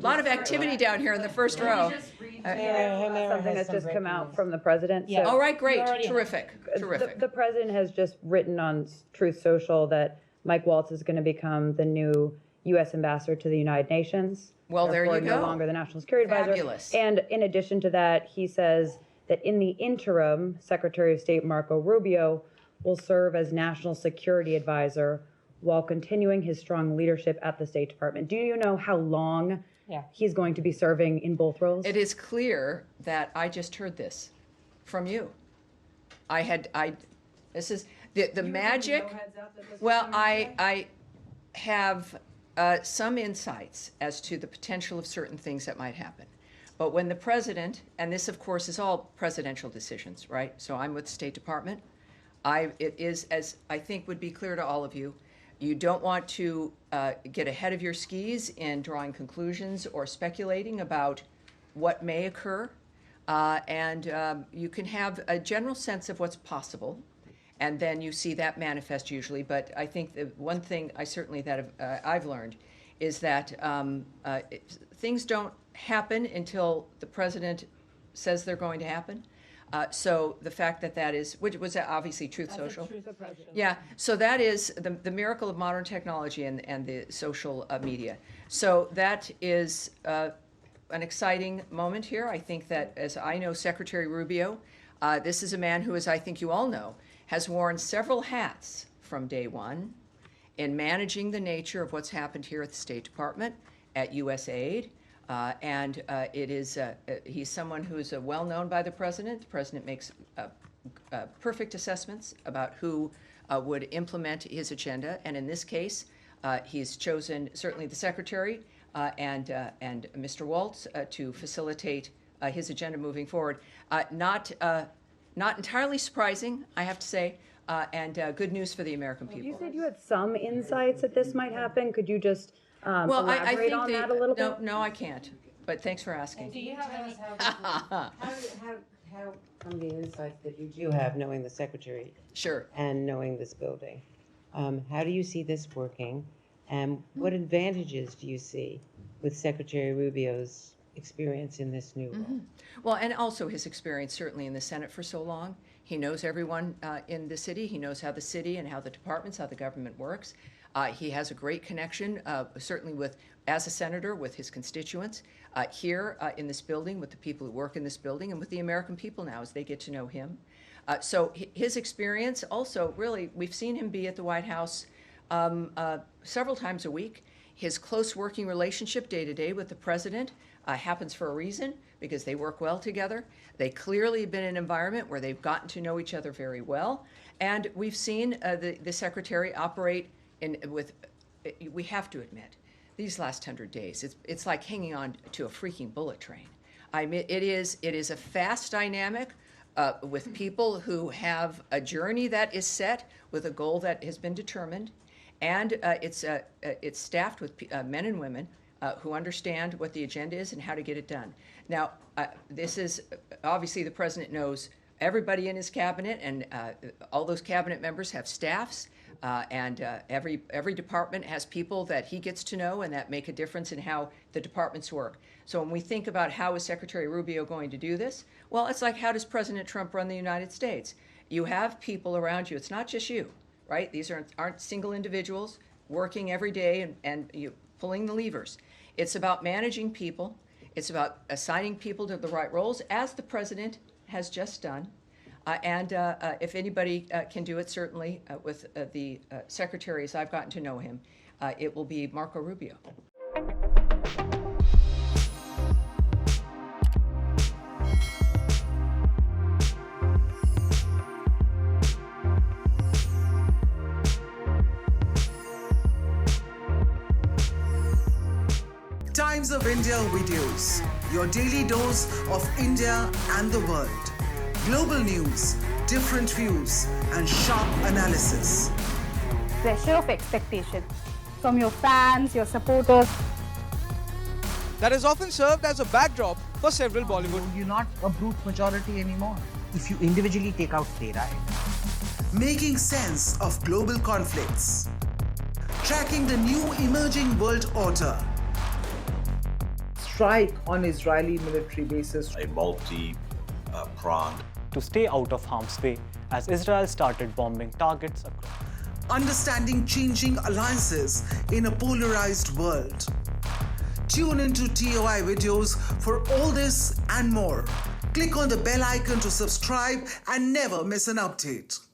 lot of activity down here in the first row. Something that's just come out from the president. Yeah. So All right, great, terrific. the president has just written on Truth Social that Mike Waltz is going to become the new U.S. ambassador to the United Nations. Well, there you Therefore, go. No longer the National Security Advisor. Fabulous. And in addition to that, he says that in the interim, Secretary of State Marco Rubio will serve as National Security Advisor while continuing his strong leadership at the State Department. Do you know how long he's going to be serving in both roles? It is clear that I just heard this from you. This is the magic. Well, I have some insights as to the potential of certain things that might happen. But when the president, and this of course is all presidential decisions, right? So I'm with the State Department. It is, as I think would be clear to all of you, you don't want to get ahead of your skis in drawing conclusions or speculating about what may occur. And you can have a general sense of what's possible, and then you see that manifest usually. But I think the one thing I've learned is that things don't happen until the president says they're going to happen. So the fact that is, which was obviously Truth Social. Yeah, so that is the miracle of modern technology and the social media. So that is an exciting moment here. I think that, as I know, Secretary Rubio, this is a man who, as I think you all know, has worn several hats from day one in managing the nature of what's happened here at the State Department, at USAID. And he's someone who is well known by the president. The president makes perfect assessments about who would implement his agenda. And in this case, he's chosen certainly the secretary and Mr. Waltz to facilitate his agenda moving forward. Not entirely surprising, I have to say, and good news for the American people. You said you had some insights that this might happen. Could you just elaborate on that a little bit? No, I can't. But thanks for asking. Do you have any? How from the insights that you do have, knowing the secretary, Sure. and knowing this building, how do you see this working, and what advantages do you see with Secretary Rubio's experience in this new role? Well, and also his experience certainly in the Senate for so long. He knows everyone in the city. He knows how the city and how the departments, how the government works. He has a great connection, certainly as a senator, with his constituents here in this building, with the people who work in this building, and with the American people now as they get to know him. So his experience also, really, we've seen him be at the White House several times a week. His close working relationship day to day with the president happens for a reason, because they work well together. They clearly have been in an environment where they've gotten to know each other very well. And we've seen the secretary operate we have to admit, these last 100 days, it's like hanging on to a freaking bullet train. I mean, it is a fast dynamic with people who have a journey that is set with a goal that has been determined, and it's staffed with men and women who understand what the agenda is and how to get it done. Now, this is obviously the president knows everybody in his cabinet, and all those cabinet members have staffs. And every department has people that he gets to know and that make a difference in how the departments work. So when we think about how is Secretary Rubio going to do this, well, it's like, how does President Trump run the United States? You have people around you. It's not just you, right? These aren't single individuals working every day and you pulling the levers. It's about managing people. It's about assigning people to the right roles, as the president has just done. And if anybody can do it, certainly with the secretaries I've gotten to know him, it will be Marco Rubio. Times of India videos, your daily dose of India and the world. Global news, different views, and sharp analysis. Pressure of expectation from your fans, your supporters. That has often served as a backdrop for several Bollywood. You're not a brute majority anymore. If you individually take out playwright. Making sense of global conflicts. Tracking the new emerging world order. strike on Israeli military bases. A multi-pronged to stay out of harm's way as Israel started bombing targets across. Understanding changing alliances in a polarized world. Tune into TOI videos for all this and more. Click on the bell icon to subscribe and never miss an update.